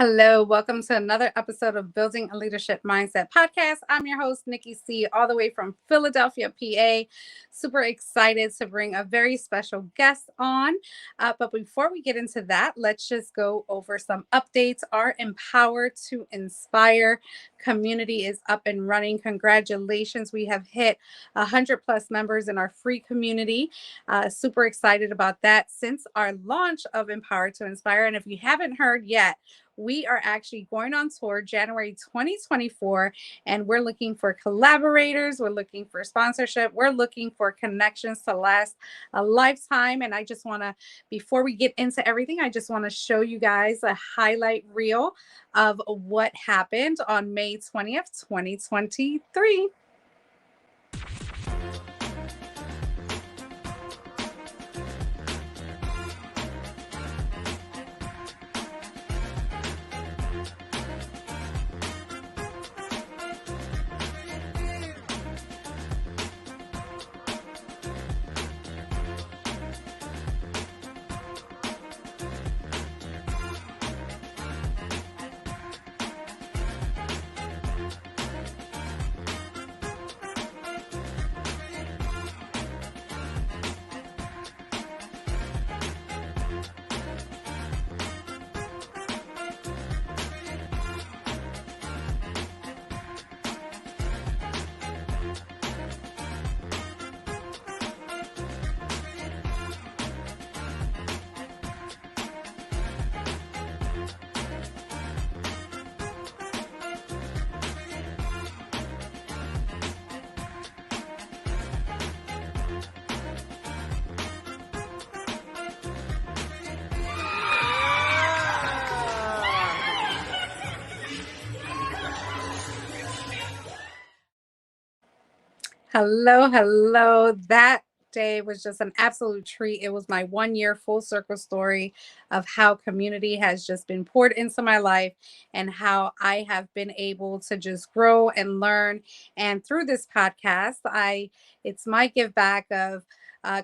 Hello, welcome to another episode of Building a Leadership Mindset podcast. I'm your host, Nikki C., all the way from Philadelphia, PA. Super excited to bring a very special guest on. But before we get into that, let's just go over some updates. Our Empower to Inspire community is up and running. Congratulations. We have hit 100 plus members in our free community. Super excited about that since our launch of Empower to Inspire. And if you haven't heard yet, we are actually going on tour January 2024, and we're looking for collaborators. We're looking for sponsorship. We're looking for connections to last a lifetime. And I just want to, before we get into everything, I just want to show you guys a highlight reel of what happened on May 20th, 2023. Hello. That day was just an absolute treat. It was my 1 year full circle story of how community has just been poured into my life and how I have been able to just grow and learn. And through this podcast, it's my give back of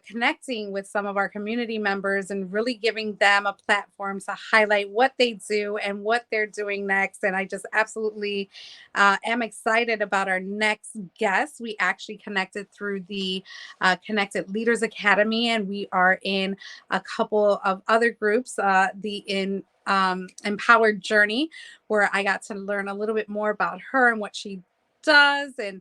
connecting with some of our community members and really giving them a platform to highlight what they do and what they're doing next. And I just absolutely am excited about our next guest. We actually connected through the Connected Leaders Academy, and we are in a couple of other groups, Empowered Journey, where I got to learn a little bit more about her and what she does. And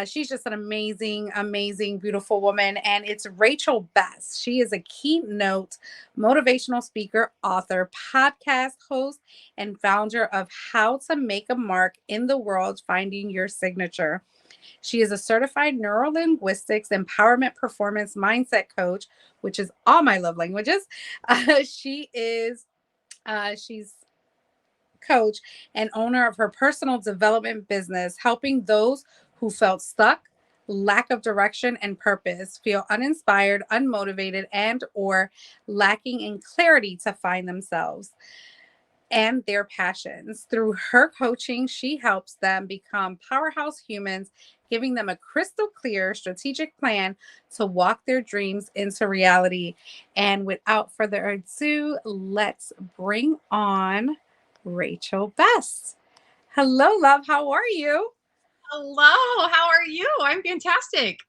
she's just an amazing, beautiful woman. And it's Rachel Best. She is a Keynote motivational speaker, author, podcast host, and founder of How to Make a Mark in the World, Finding Your Signature. She is a certified neuro-linguistics empowerment performance mindset coach, which is all my love languages. She's coach and owner of her personal development business, helping those who felt stuck, lack of direction and purpose, feel uninspired, unmotivated, and or lacking in clarity to find themselves and their passions. Through her coaching, she helps them become powerhouse humans, giving them a crystal clear strategic plan to walk their dreams into reality. And without further ado, let's bring on Rachel Best. Hello, love. How are you? Hello, how are you? I'm fantastic.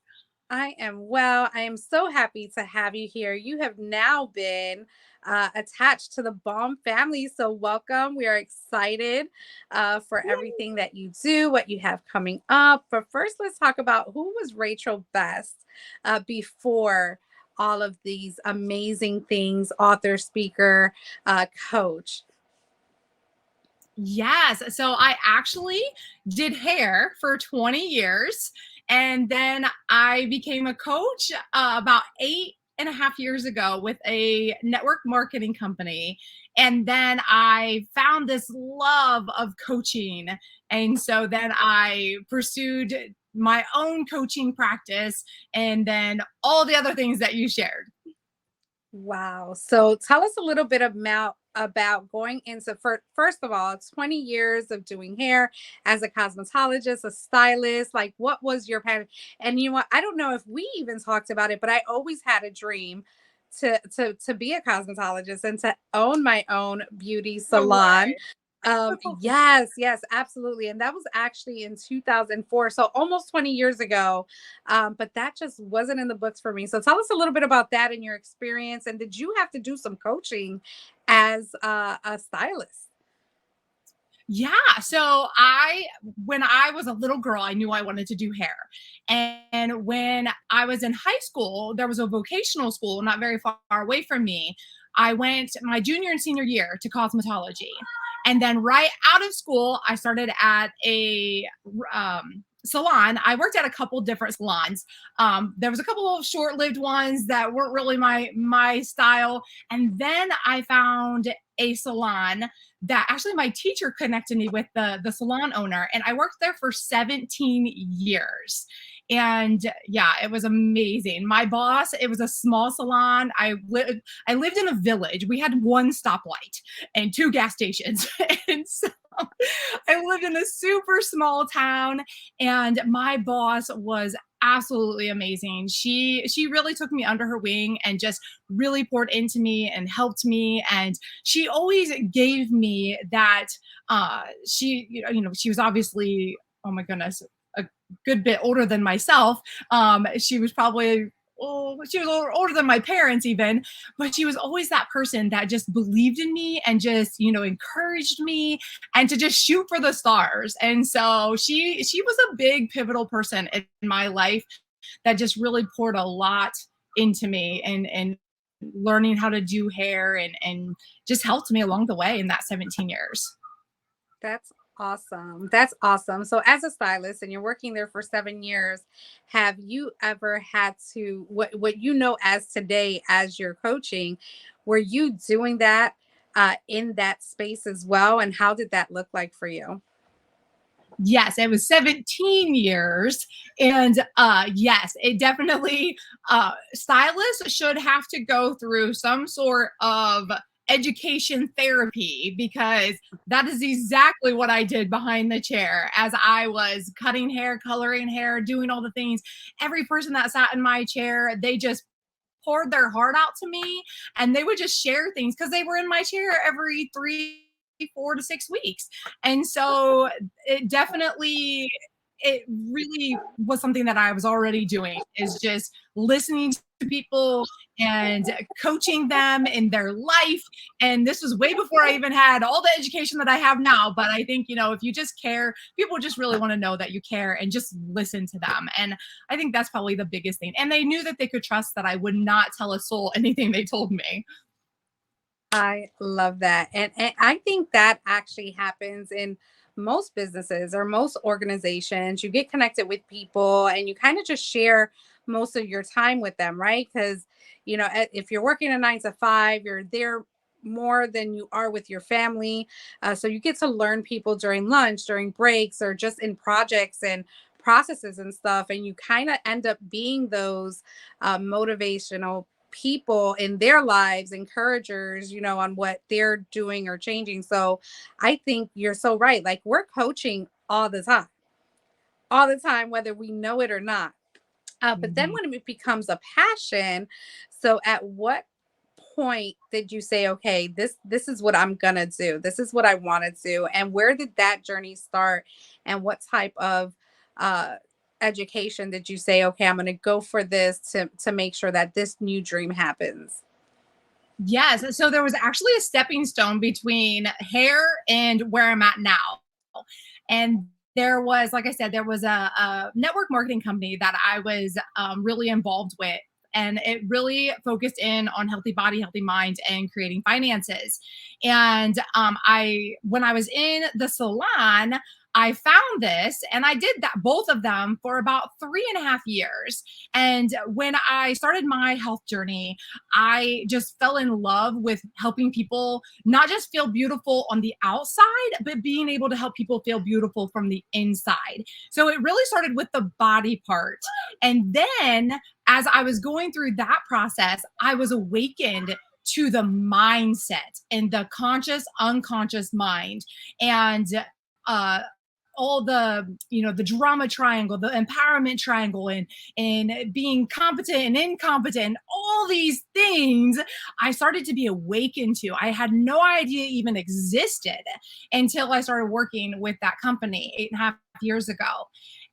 I am well. I am so happy to have you here. You have now been attached to the BALM family. So, welcome. We are excited for everything that you do, what you have coming up. But first, let's talk about who was Rachel Best before all of these amazing things, author, speaker, coach. Yes. So I actually did hair for 20 years. And then I became a coach about 8.5 years ago with a network marketing company. And then I found this love of coaching. And so then I pursued my own coaching practice and then all the other things that you shared. Wow. So tell us a little bit about going into first of all 20 years of doing hair as a cosmetologist, a stylist. Like, what was your passion? And you know what? I don't know if we even talked about it, but I always had a dream to be a cosmetologist and to own my own beauty No salon. way. Yes, absolutely. And that was actually in 2004. So almost 20 years ago. But that just wasn't in the books for me. So tell us a little bit about that and your experience. And did you have to do some coaching as a stylist? Yeah. So when I was a little girl, I knew I wanted to do hair. And when I was in high school, there was a vocational school not very far away from me. I went my junior and senior year to cosmetology. And then right out of school, I started at a salon. I worked at a couple different salons. There was a couple of short-lived ones that weren't really my style. And then I found a salon that actually my teacher connected me with the salon owner, and I worked there for 17 years. And yeah, it was amazing. My boss, it was a small salon. I lived in a village. We had one stoplight and two gas stations. And so I lived in a super small town, and my boss was absolutely amazing. She really took me under her wing and just really poured into me and helped me. And she always gave me that she was obviously, oh my goodness, a good bit older than myself. She was probably, oh, she was older than my parents even, but she was always that person that just believed in me and just, encouraged me and to just shoot for the stars. And so she was a big pivotal person in my life that just really poured a lot into me and learning how to do hair and just helped me along the way in that 17 years. That's awesome. That's awesome. So, as a stylist, and you're working there for 7 years, have you ever had to what you know as today as your coaching? Were you doing that in that space as well? And how did that look like for you? Yes, it was 17 years. And yes, it definitely, stylists should have to go through some sort of education therapy, because that is exactly what I did behind the chair as I was cutting hair, coloring hair, doing all the things. Every person that sat in my chair, they just poured their heart out to me, and they would just share things because they were in my chair every 3, 4 to 6 weeks. And so it definitely, it really was something that I was already doing, is just listening to people and coaching them in their life. And this was way before I even had all the education that I have now. But I think, if you just care, people just really want to know that you care and just listen to them. And I think that's probably the biggest thing. And they knew that they could trust that I would not tell a soul anything they told me. I love that. And I think that actually happens in most businesses or most organizations. You get connected with people and you kind of just share most of your time with them, right? Because, if you're working a 9 to 5, you're there more than you are with your family. So you get to learn people during lunch, during breaks, or just in projects and processes and stuff. And you kind of end up being those motivational people in their lives, encouragers, on what they're doing or changing. So I think you're so right. Like, we're coaching all the time, whether we know it or not. But then Mhm. when it becomes a passion, so at what point did you say, okay, this is what I'm gonna do, this is what I want to do, and where did that journey start, and what type of uh education did you say, okay, I'm gonna go for this to make sure that this new dream happens? Yes. So there was actually a stepping stone between hair and where I'm at now. And there was, like I said, there was a network marketing company that I was really involved with. And it really focused in on healthy body, healthy mind, and creating finances. And when I was in the salon, I found this and I did that, both of them, for about 3.5 years. And when I started my health journey, I just fell in love with helping people not just feel beautiful on the outside, but being able to help people feel beautiful from the inside. So it really started with the body part. And then as I was going through that process, I was awakened to the mindset and the conscious, unconscious mind. And uh, all the, the drama triangle, the empowerment triangle, and being competent and incompetent, all these things I started to be awakened to. I had no idea even existed until I started working with that company 8.5 years ago.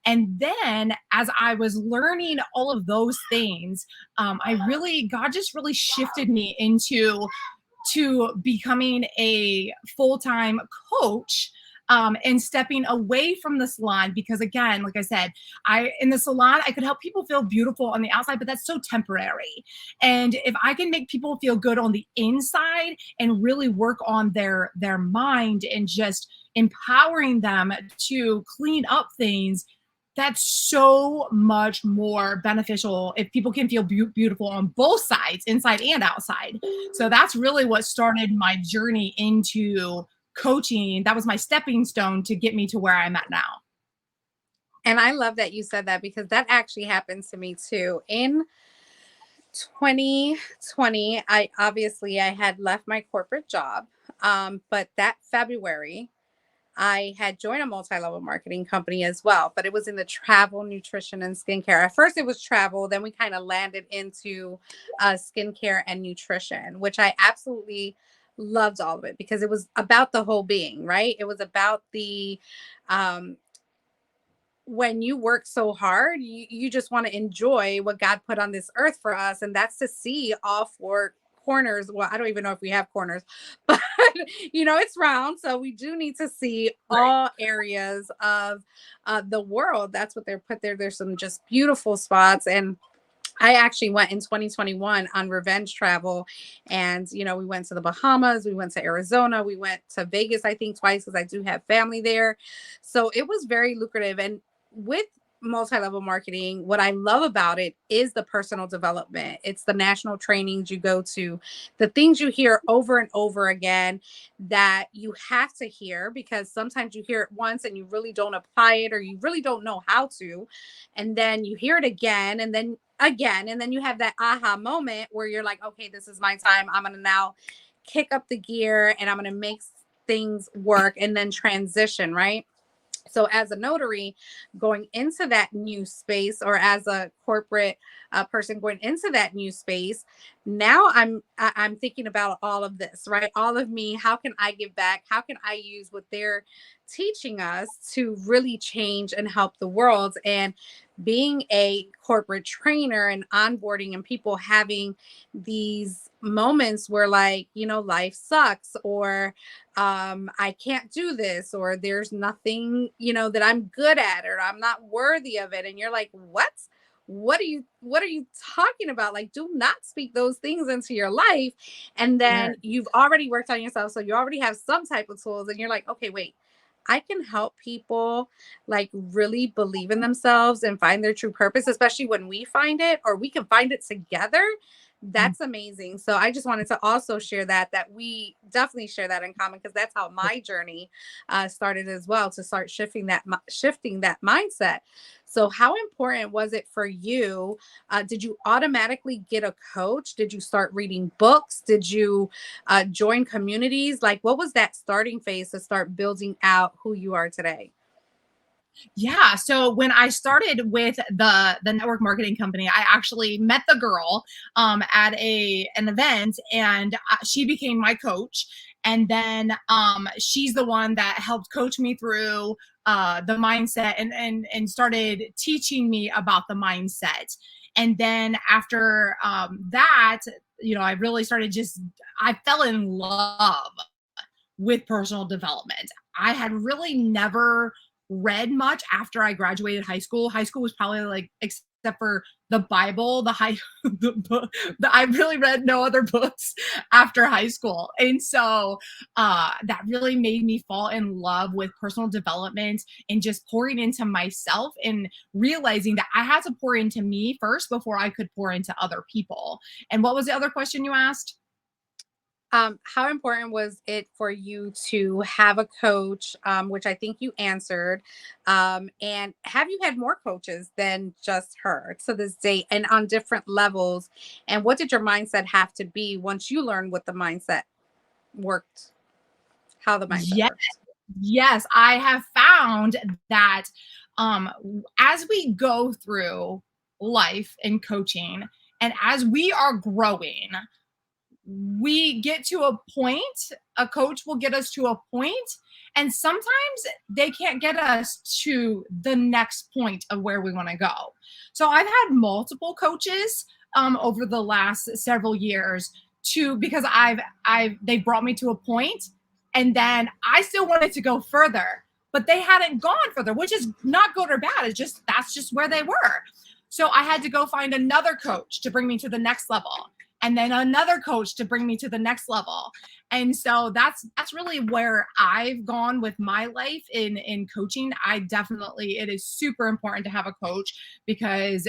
And then as I was learning all of those things, God just really shifted me into to becoming a full-time coach, and stepping away from the salon, because again, like I said, in the salon I could help people feel beautiful on the outside, but that's so temporary. And if I can make people feel good on the inside and really work on their mind and just empowering them to clean up things, that's so much more beneficial if people can feel beautiful on both sides, inside and outside. So that's really what started my journey into coaching. That was my stepping stone to get me to where I'm at now. And I love that you said that, because that actually happened to me too. In 2020, I had left my corporate job. But that February, I had joined a multi-level marketing company as well, but it was in the travel, nutrition, and skincare. At first it was travel, then we kind of landed into skincare and nutrition, which I absolutely loved all of it, because it was about the whole being, right? It was about the um, when you work so hard, you just want to enjoy what God put on this earth for us. And that's to see all four corners. Well, I don't even know if we have corners, but it's round. So we do need to see all areas of the world. That's what they're put there. There's some just beautiful spots. And I actually went in 2021 on revenge travel. And, we went to the Bahamas, we went to Arizona, we went to Vegas, I think twice, because I do have family there. So it was very lucrative. And with multi-level marketing, what I love about it is the personal development. It's the national trainings you go to, the things you hear over and over again that you have to hear, because sometimes you hear it once and you really don't apply it, or you really don't know how to. And then you hear it again, and then again, and then you have that aha moment where you're like, okay, this is my time. I'm going to now kick up the gear and I'm going to make things work, and then transition, right? So as a notary going into that new space, or as a corporate person going into that new space, now I'm thinking about all of this, right? All of me, how can I give back? How can I use what they're teaching us to really change and help the world? And being a corporate trainer and onboarding, and people having these moments where, like, life sucks, or I can't do this, or there's nothing, that I'm good at, or I'm not worthy of it. And you're like, what are you talking about? Like, do not speak those things into your life. And then you've already worked on yourself. So you already have some type of tools, and you're like, okay, wait, I can help people like really believe in themselves and find their true purpose, especially when we find it, or we can find it together. That's amazing. So I just wanted to also share that we definitely share that in common, because that's how my journey started as well, to start shifting that mindset. So how important was it for you? Did you automatically get a coach? Did you start reading books? Did you join communities? Like, what was that starting phase to start building out who you are today? Yeah. So when I started with the network marketing company, I actually met the girl at an event, and she became my coach. And then she's the one that helped coach me through the mindset, and started teaching me about the mindset. And then after that, I really started I fell in love with personal development. I had really never read much after I graduated high school. High school was probably like, except for the Bible, I really read no other books after high school. And so that really made me fall in love with personal development and just pouring into myself, and realizing that I had to pour into me first before I could pour into other people. And what was the other question you asked? How important was it for you to have a coach, which I think you answered? And have you had more coaches than just her to this date, and on different levels? And what did your mindset have to be once you learned what the mindset worked, how the mindset Yes. worked? Yes, I have found that as we go through life and coaching, and as we are growing, we get to a point, a coach will get us to a point, and sometimes they can't get us to the next point of where we want to go. So I've had multiple coaches over the last several years because they brought me to a point, and then I still wanted to go further, but they hadn't gone further, which is not good or bad. It's just that's just where they were. So I had to go find another coach to bring me to the next level, and then another coach to bring me to the next level. And so that's really where I've gone with my life in coaching. It is super important to have a coach, because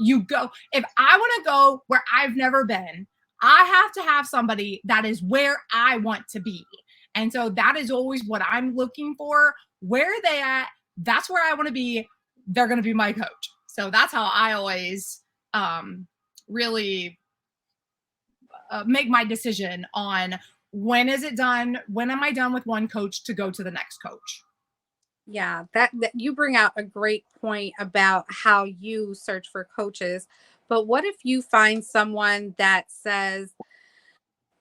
if I want to go where I've never been, I have to have somebody that is where I want to be. And so that is always what I'm looking for. Where are they at? That's where I want to be. They're going to be my coach. So that's how I always really make my decision on when is it done, when am I done with one coach to go to the next coach. Yeah, that you bring out a great point about how you search for coaches. But what if you find someone that says,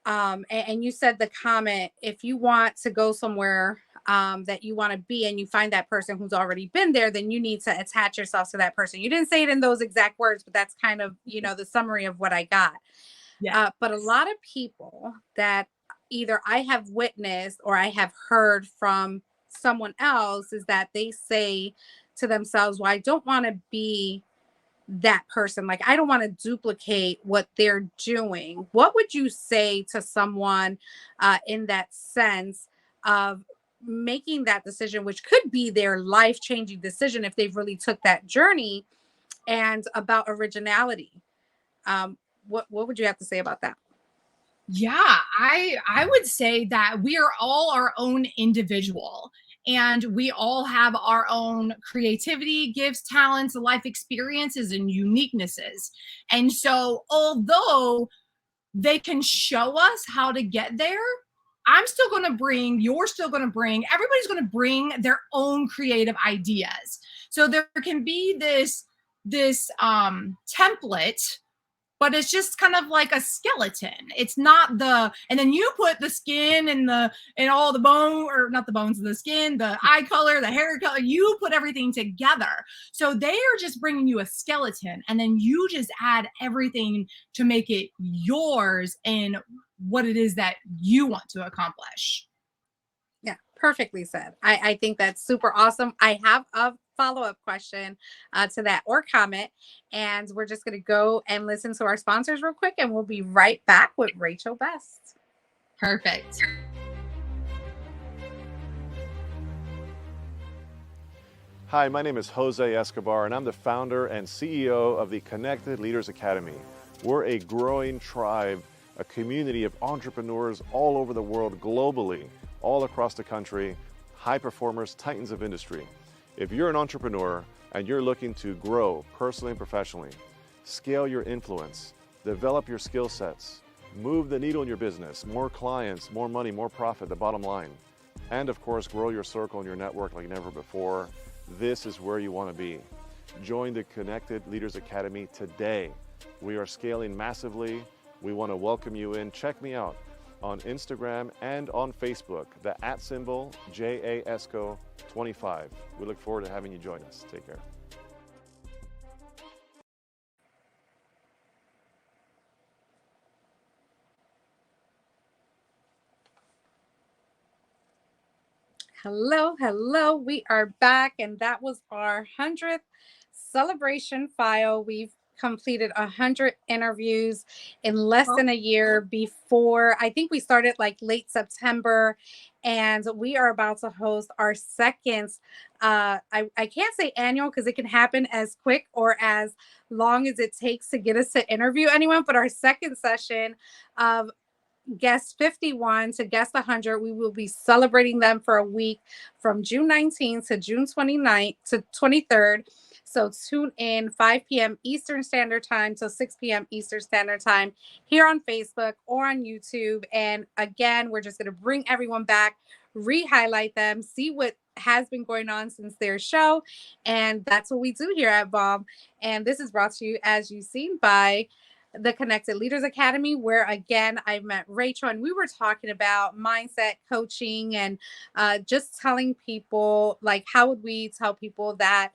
and you said the comment, if you want to go somewhere that you want to be, and you find that person who's already been there, then you need to attach yourself to that person. You didn't say it in those exact words, but that's kind of, the summary of what I got. Yeah. But a lot of people that either I have witnessed or I have heard from someone else is that they say to themselves, well, I don't want to be that person. Like, I don't want to duplicate what they're doing. What would you say to someone in that sense of making that decision, which could be their life-changing decision if they've really took that journey, and about originality? What would you have to say about that? Yeah, I would say that we are all our own individual, and we all have our own creativity, gifts, talents, life experiences, and uniquenesses. And so although they can show us how to get there, you're still going to bring, everybody's going to bring their own creative ideas. So there can be this template, but it's just kind of like a skeleton. It's not and then you put the skin and all the bone, or not the bones, the skin, the eye color, the hair color, you put everything together. So they are just bringing you a skeleton, and then you just add everything to make it yours and what it is that you want to accomplish. Yeah, perfectly said. I think that's super awesome. I have a follow-up question to that, or comment, and we're just going to go and listen to our sponsors real quick, and we'll be right back with Rachel Best. Perfect. Hi, my name is Jose Escobar, and I'm the founder and CEO of the Connected Leaders Academy. We're a growing tribe, a community of entrepreneurs all over the world, globally, all across the country, high performers, titans of industry. If you're an entrepreneur and you're looking to grow personally and professionally, scale your influence, develop your skill sets, move the needle in your business, more clients, more money, more profit, the bottom line, and of course, grow your circle and your network like never before, this is where you want to be. Join the Connected Leaders Academy today. We are scaling massively. We want to welcome you in. Check me out on Instagram and on Facebook, the @ JAESCO25. We look forward to having you join us. Take care. Hello. We are back, and that was our 100th celebration file. We've completed 100 interviews in less than a year. Before, I think we started like late September, and we are about to host our second, I can't say annual because it can happen as quick or as long as it takes to get us to interview anyone, but our second session of guest 51 to guest 100. We will be celebrating them for a week from June 19th to June 29th to 23rd. So tune in 5 p.m. Eastern Standard Time till 6 p.m. Eastern Standard Time here on Facebook or on YouTube. And again, we're just going to bring everyone back, re-highlight them, see what has been going on since their show. And that's what we do here at BALM. And this is brought to you, as you've seen, by the Connected Leaders Academy, where again I met Rachel and we were talking about mindset coaching and just telling people, like, how would we tell people that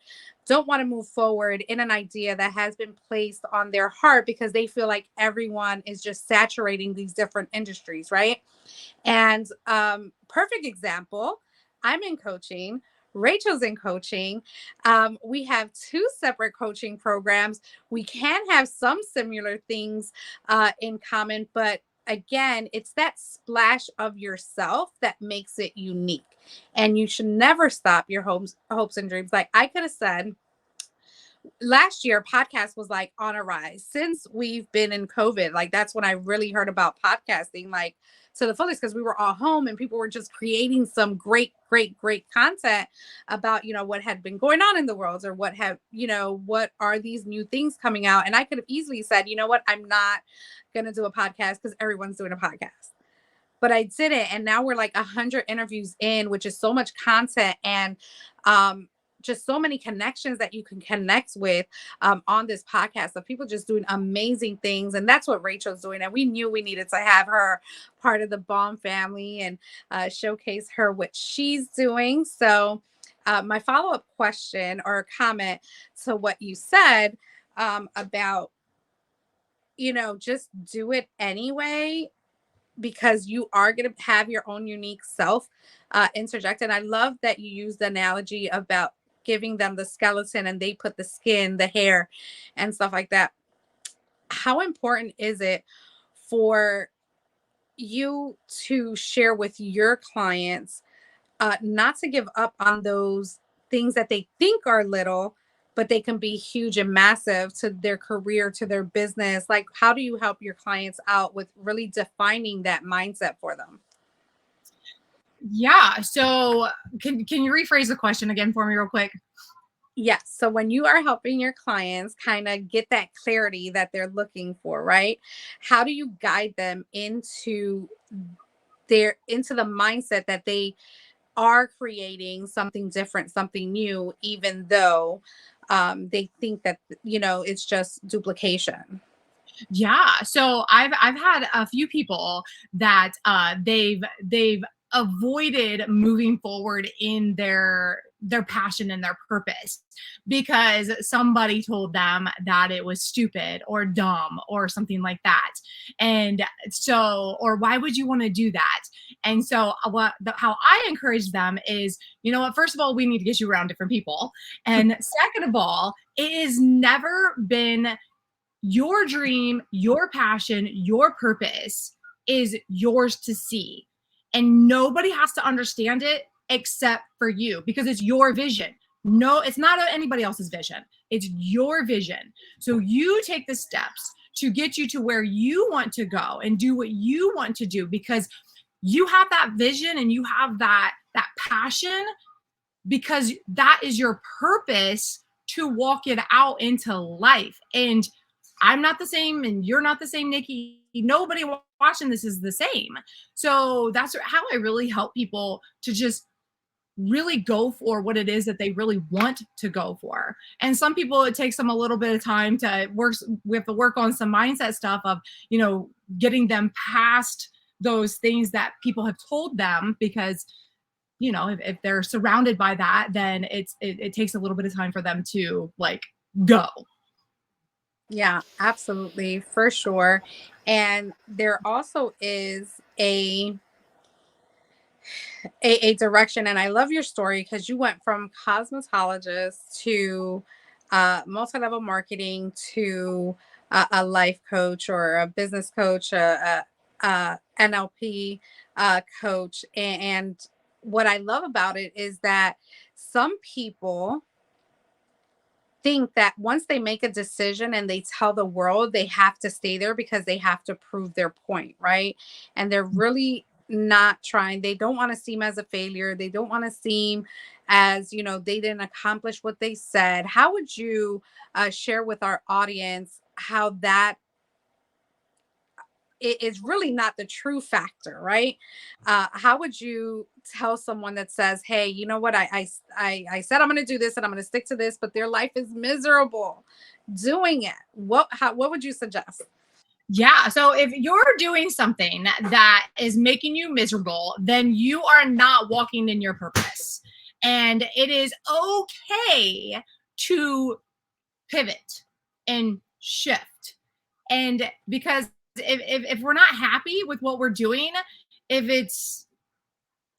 don't want to move forward in an idea that has been placed on their heart because they feel like everyone is just saturating these different industries, right? And perfect example, I'm in coaching. Rachel's in coaching. We have two separate coaching programs. We can have some similar things in common, but again, it's that splash of yourself that makes it unique. And you should never stop your hopes and dreams. Like I could have said, last year podcast was like on a rise since we've been in COVID. Like that's when I really heard about podcasting, like to the fullest, because we were all home and people were just creating some great content about, what had been going on in the world, or what are these new things coming out. And I could have easily said, you know what, I'm not going to do a podcast because everyone's doing a podcast. But I didn't. And now we're like 100 interviews in, which is so much content and just so many connections that you can connect with on this podcast of people just doing amazing things. And that's what Rachel's doing. And we knew we needed to have her part of the BALM family and showcase her what she's doing. So my follow-up question or comment to what you said about, just do it anyway, because you are going to have your own unique self interject. And I love that you use the analogy about giving them the skeleton and they put the skin, the hair, and stuff like that. How important is it for you to share with your clients not to give up on those things that they think are little, but they can be huge and massive to their career, to their business? Like, how do you help your clients out with really defining that mindset for them? Yeah. So can you rephrase the question again for me real quick? Yes. So when you are helping your clients kind of get that clarity that they're looking for, right? How do you guide them into the mindset that they are creating something different, something new, even though they think that, it's just duplication? Yeah. So I've had a few people that they've avoided moving forward in their passion and their purpose because somebody told them that it was stupid or dumb or something like that. And so, or why would you want to do that? And so how I encourage them is, you know what, first of all, we need to get you around different people. And second of all, it has never been your dream, your passion, your purpose is yours to see. And nobody has to understand it except for you because it's your vision. No, it's not anybody else's vision. It's your vision. So you take the steps to get you to where you want to go and do what you want to do because you have that vision and you have that passion because that is your purpose to walk it out into life. And I'm not the same and you're not the same, Nikki. Nobody watching this is the same. So that's how I really help people to just really go for what it is that they really want to go for. And some people, it takes them a little bit of time to work. We have to work on some mindset stuff of, getting them past those things that people have told them because, if they're surrounded by that, then it takes a little bit of time for them to go. Yeah, absolutely, for sure. And there also is a direction, and I love your story because you went from cosmetologist to multi-level marketing to a life coach or a business coach, a NLP coach. And what I love about it is that some people think that once they make a decision and they tell the world, they have to stay there because they have to prove their point, right? And they're really not trying. They don't want to seem as a failure. They don't want to seem as, they didn't accomplish what they said. How would you share with our audience how that is really not the true factor, right? How would you tell someone that says, "Hey, you know what? I said I'm going to do this and I'm going to stick to this, but their life is miserable doing it." What would you suggest? Yeah. So if you're doing something that is making you miserable, then you are not walking in your purpose. And it is okay to pivot and shift. And because if we're not happy with what we're doing, if it's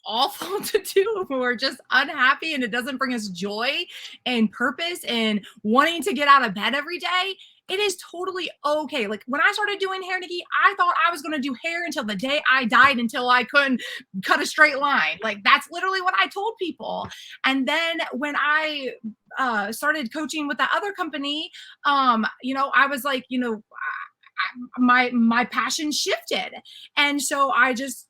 awful to do, if we're just unhappy and it doesn't bring us joy and purpose and wanting to get out of bed every day, it is totally okay. Like when I started doing hair, Nikki, I thought I was going to do hair until the day I died, until I couldn't cut a straight line. Like that's literally what I told people. And then when I started coaching with that other company, I was like, my passion shifted. And so I just,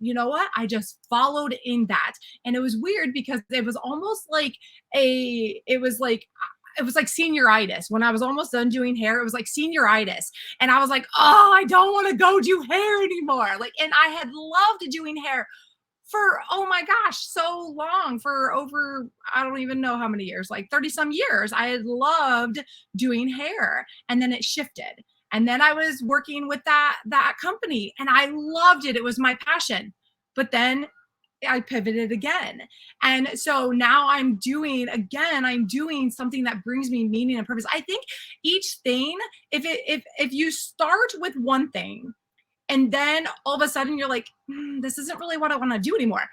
I just followed in that. And it was weird because it was almost like it was like senioritis. When I was almost done doing hair, it was like senioritis. And I was like, oh, I don't want to go do hair anymore. Like, and I had loved doing hair for, oh my gosh, so long, for over, I don't even know how many years, like 30 some years. I had loved doing hair, and then it shifted. And then I was working with that company and I loved it. It was my passion. But then I pivoted again. And so now I'm doing something that brings me meaning and purpose. I think each thing, if you start with one thing and then all of a sudden you're like, this isn't really what I want to do anymore.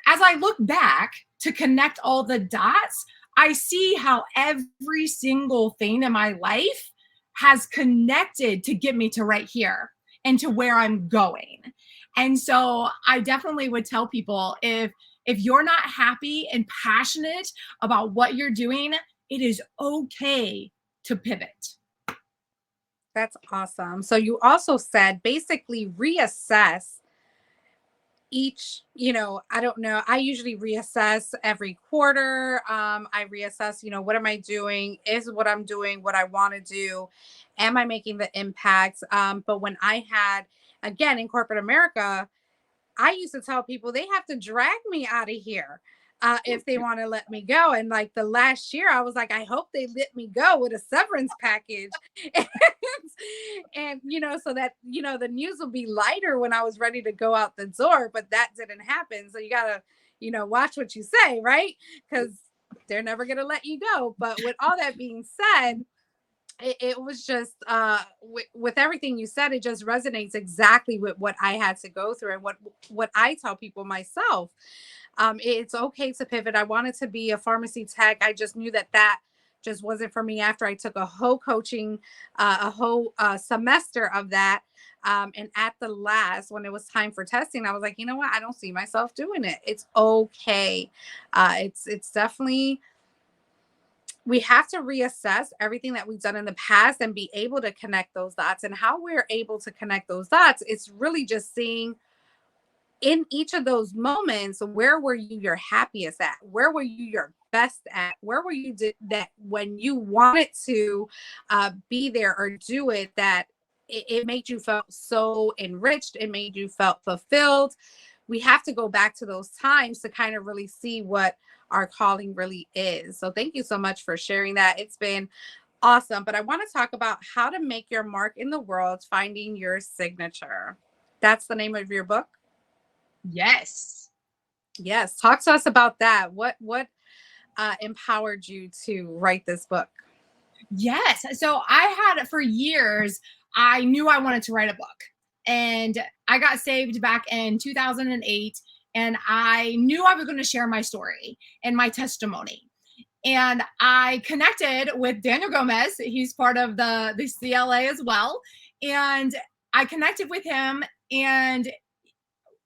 As I look back to connect all the dots, I see how every single thing in my life has connected to get me to right here and to where I'm going. And so I definitely would tell people, if you're not happy and passionate about what you're doing, it is okay to pivot. That's awesome. So you also said basically reassess each, I don't know. I usually reassess every quarter. I reassess, what am I doing? Is what I'm doing what I want to do? Am I making the impact? But when I had, again, in corporate America, I used to tell people they have to drag me out of here if they want to let me go. And like the last year, I was like, I hope they let me go with a severance package. and so that, the news will be lighter when I was ready to go out the door, but that didn't happen. So you got to, watch what you say, right? Because they're never going to let you go. But with all that being said, it was just with everything you said, it just resonates exactly with what I had to go through and what I tell people myself. It's okay to pivot. I wanted to be a pharmacy tech. I just knew that just wasn't for me after I took a whole coaching, a whole semester of that. And at the last, when it was time for testing, I was like, you know what? I don't see myself doing it. It's okay. It's definitely, we have to reassess everything that we've done in the past and be able to connect those dots. And how we're able to connect those dots, it's really just seeing in each of those moments, where were you your happiest at? Where were you your best at? Where were you that when you wanted to be there or do it, that it made you feel so enriched, it made you felt fulfilled. We have to go back to those times to kind of really see what our calling really is. So thank you so much for sharing that. It's been awesome. But I want to talk about how to make your mark in the world, finding your signature. That's the name of your book? Yes. Yes. Talk to us about that. What empowered you to write this book? Yes. So I had, for years, I knew I wanted to write a book. And I got saved back in 2008. And I knew I was going to share my story and my testimony. And I connected with Daniel Gomez. He's part of the CLA as well. And I connected with him, and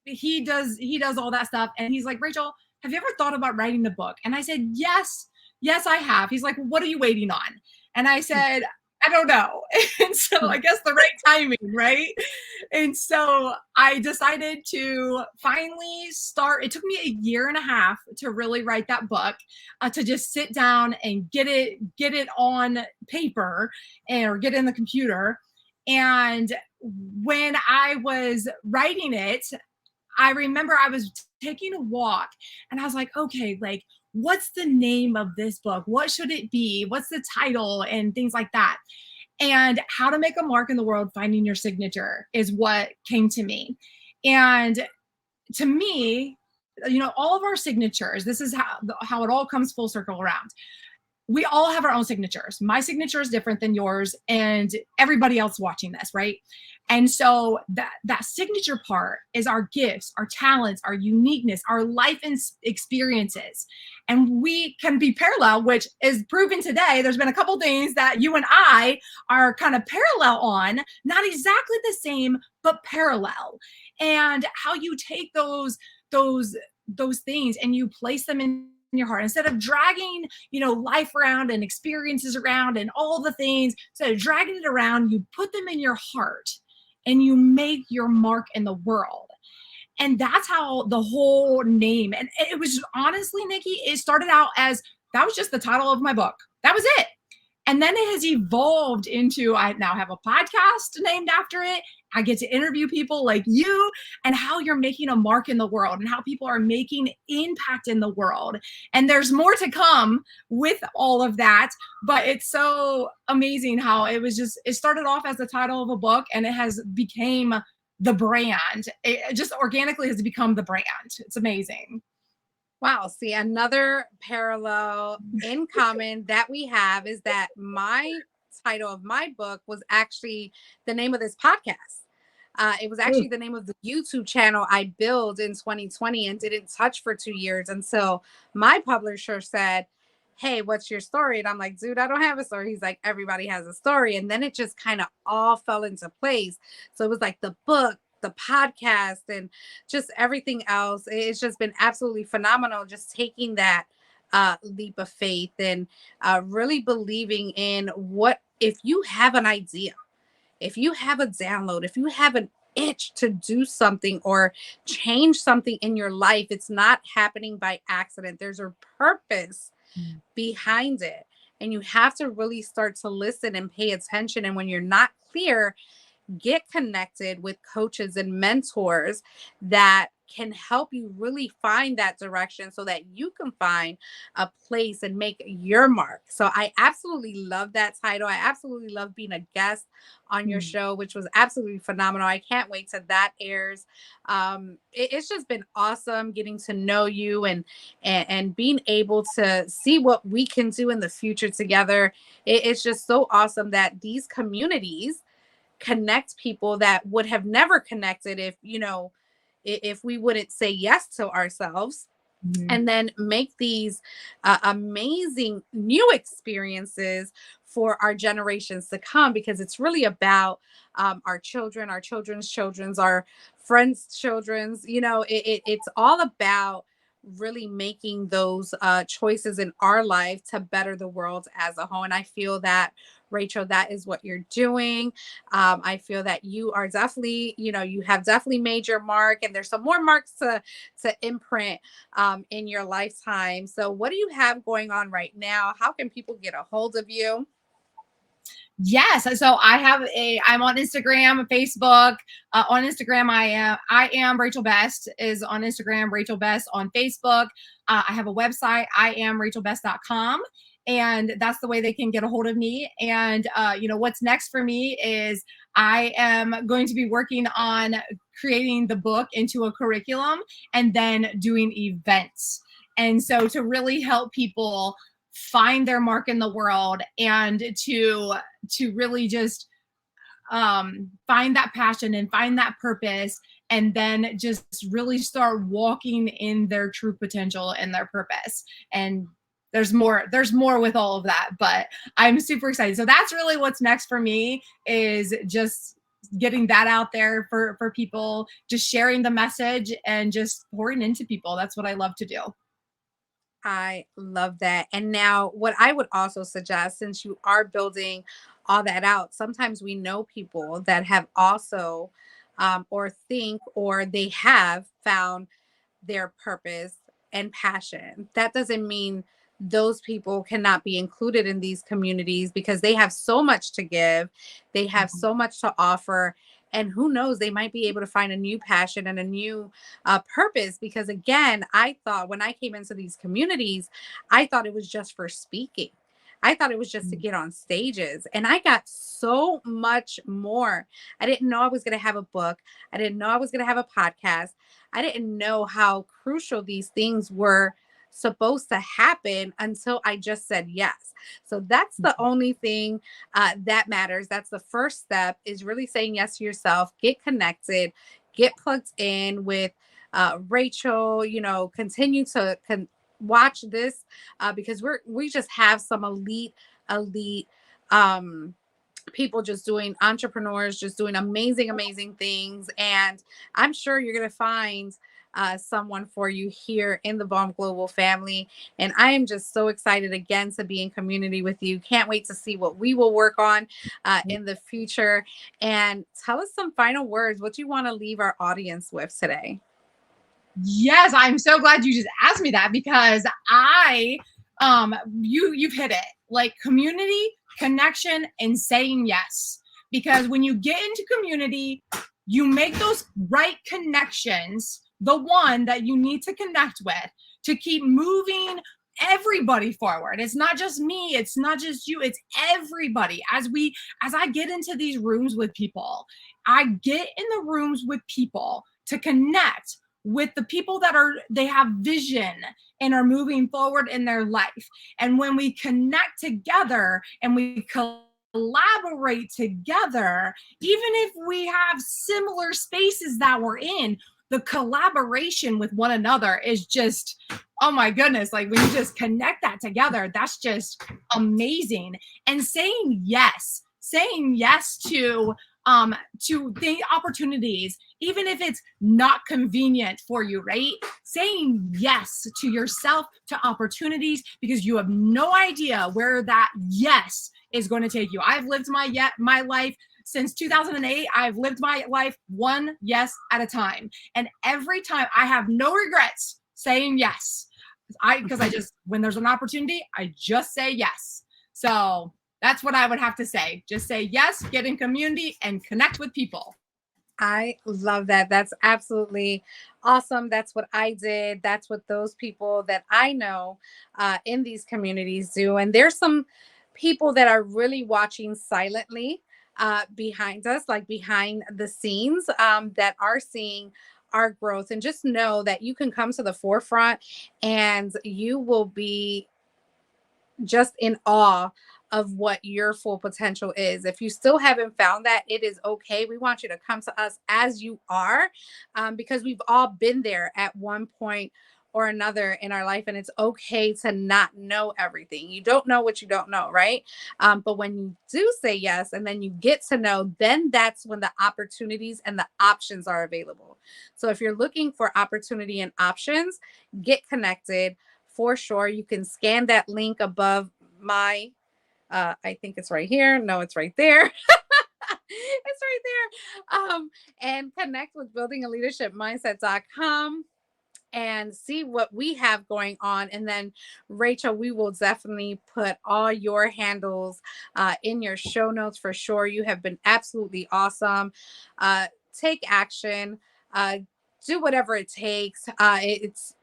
he does all that stuff. And he's like, Rachel, have you ever thought about writing the book? And I said, yes, I have. He's like, what are you waiting on? And I said, I don't know. And so I guess the right timing, right? And so I decided to finally start. It took me a year and a half to really write that book, to just sit down and get it on paper or get in the computer. And when I was writing it, I remember I was taking a walk and I was like, okay, like, what's the name of this book? What should it be? What's the title? And things like that. And How to Make a Mark in the World, Finding Your Signature is what came to me. And to me, all of our signatures, this is how it all comes full circle around. We all have our own signatures. My signature is different than yours and everybody else watching this, right? And so that signature part is our gifts, our talents, our uniqueness, our life experiences. And we can be parallel, which is proven today. There's been a couple things that you and I are kind of parallel on, not exactly the same, but parallel. And how you take those things and you place them in your heart instead of dragging life around and experiences around and all the things. Instead of dragging it around, you put them in your heart and you make your mark in the world. And that's how the whole name, and it was honestly, Nikki, it started out as that was just the title of my book. That was it. And then it has evolved into, I now have a podcast named after it. I get to interview people like you and how you're making a mark in the world and how people are making impact in the world. And there's more to come with all of that. But it's so amazing how it started off as the title of a book and it has became the brand. It just organically has become the brand. It's amazing. Wow. See, another parallel in common that we have is that my title of my book was actually the name of this podcast. It was actually the name of the YouTube channel I built in 2020 and didn't touch for 2 years until my publisher said, hey, what's your story? And I'm like, dude, I don't have a story. He's like, everybody has a story. And then it just kind of all fell into place. So it was like the book, the podcast, and just everything else. It's just been absolutely phenomenal. Just taking that leap of faith and really believing in what, if you have an idea, if you have a download, if you have an itch to do something or change something in your life, it's not happening by accident. There's a purpose behind it. And you have to really start to listen and pay attention. And when you're not clear, get connected with coaches and mentors that can help you really find that direction so that you can find a place and make your mark. So I absolutely love that title. I absolutely love being a guest on your show, which was absolutely phenomenal. I can't wait till that airs. It's just been awesome getting to know you and being able to see what we can do in the future together. It's just so awesome that these communities connect people that would have never connected if we wouldn't say yes to ourselves. And then make these amazing new experiences for our generations to come, because it's really about our children, our children's children's, our friends' children's. It's all about really making those choices in our life to better the world as a whole. And I feel that, Rachel, that is what you're doing. I feel that you are definitely, you have definitely made your mark, and there's some more marks to imprint in your lifetime. So what do you have going on right now? How can people get a hold of you? Yes. So I'm on Instagram, Facebook. On Instagram, I am Rachel Best is on Instagram, Rachel Best on Facebook. I have a website, IamRachelBest.com. And that's the way they can get a hold of me. And, what's next for me is I am going to be working on creating the book into a curriculum and then doing events. And so to really help people find their mark in the world and to really just find that passion and find that purpose, and then just really start walking in their true potential and their purpose. And there's more with all of that, but I'm super excited. So that's really what's next for me, is just getting that out there for people, just sharing the message and just pouring into people. That's what I love to do. I love that. And now what I would also suggest, since you are building all that out. Sometimes we know people that have also or think or they have found their purpose and passion. That doesn't mean those people cannot be included in these communities because they have so much to give, they have so much to offer. And who knows, they might be able to find a new passion and a new purpose. Because again, I thought when I came into these communities, I thought it was just for speaking. I thought it was just to get on stages. And I got so much more. I didn't know I was going to have a book. I didn't know I was going to have a podcast. I didn't know how crucial these things were supposed to happen until I just said yes. So that's the only thing that matters. That's the first step, is really saying yes to yourself. Get connected, get plugged in with Rachel, continue to watch this because we just have some elite people just doing, entrepreneurs just doing amazing things. And I'm sure you're going to find someone for you here in the BALM Global family. And I am just so excited again to be in community with you. Can't wait to see what we will work on in the future. And tell us some final words, what you want to leave our audience with today. Yes, I'm so glad you just asked me that, because you've hit it. Like, community, connection, and saying yes. Because when you get into community, you make those right connections, the one that you need to connect with to keep moving everybody forward. It's not just me, it's not just you, it's everybody. As I get into these rooms with people, I get in the rooms with people to connect with the people they have vision and are moving forward in their life. And when we connect together and we collaborate together, even if we have similar spaces that we're in, the collaboration with one another is just, oh my goodness, like when you just connect that together, that's just amazing. And saying yes to the opportunities, even if it's not convenient for you, right? Saying yes to yourself, to opportunities, because you have no idea where that yes is going to take you. I've lived my life since 2008. I've lived my life one yes at a time. And every time I have no regrets saying yes. Because I just, when there's an opportunity, I just say yes. So that's what I would have to say. Just say yes, get in community, and connect with people. I love that. That's absolutely awesome. That's what I did. That's what those people that I know in these communities do. And there's some people that are really watching silently behind us, like behind the scenes, that are seeing our growth. And just know that you can come to the forefront and you will be just in awe of what your full potential is. If you still haven't found that, it is okay. We want you to come to us as you are, because we've all been there at one point or another in our life. And it's okay to not know everything. You don't know what you don't know, right? But when you do say yes, and then you get to know, then that's when the opportunities and the options are available. So if you're looking for opportunity and options, get connected. For sure, you can scan that link above my, I think it's right here. No, it's right there. It's right there. And connect with buildingaleadershipmindset.com and see what we have going on. And then, Rachel, we will definitely put all your handles in your show notes for sure. You have been absolutely awesome. Take action. Do whatever it takes. It's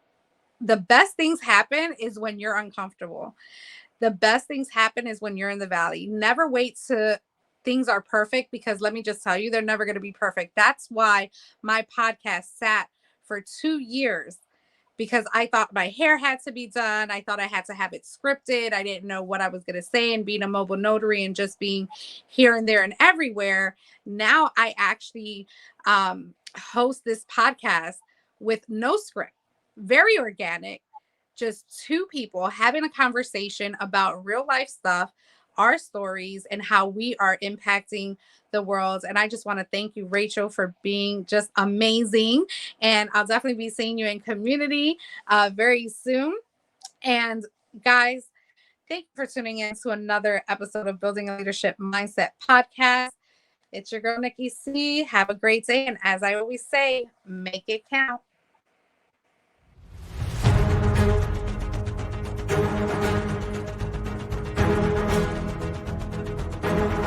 the best things happen is when you're uncomfortable. The best things happen is when you're in the valley. Never wait till things are perfect, because let me just tell you, they're never going to be perfect. That's why my podcast sat for 2 years, because I thought my hair had to be done. I thought I had to have it scripted. I didn't know what I was going to say, and being a mobile notary and just being here and there and everywhere. Now I actually host this podcast with no script, very organic, just two people having a conversation about real life stuff, our stories, and how we are impacting the world. And I just want to thank you, Rachel, for being just amazing. And I'll definitely be seeing you in community very soon. And guys, Thank you for tuning in to another episode of Building a Leadership Mindset podcast. It's your girl, Nikki C. Have a great day. And as I always say, make it count.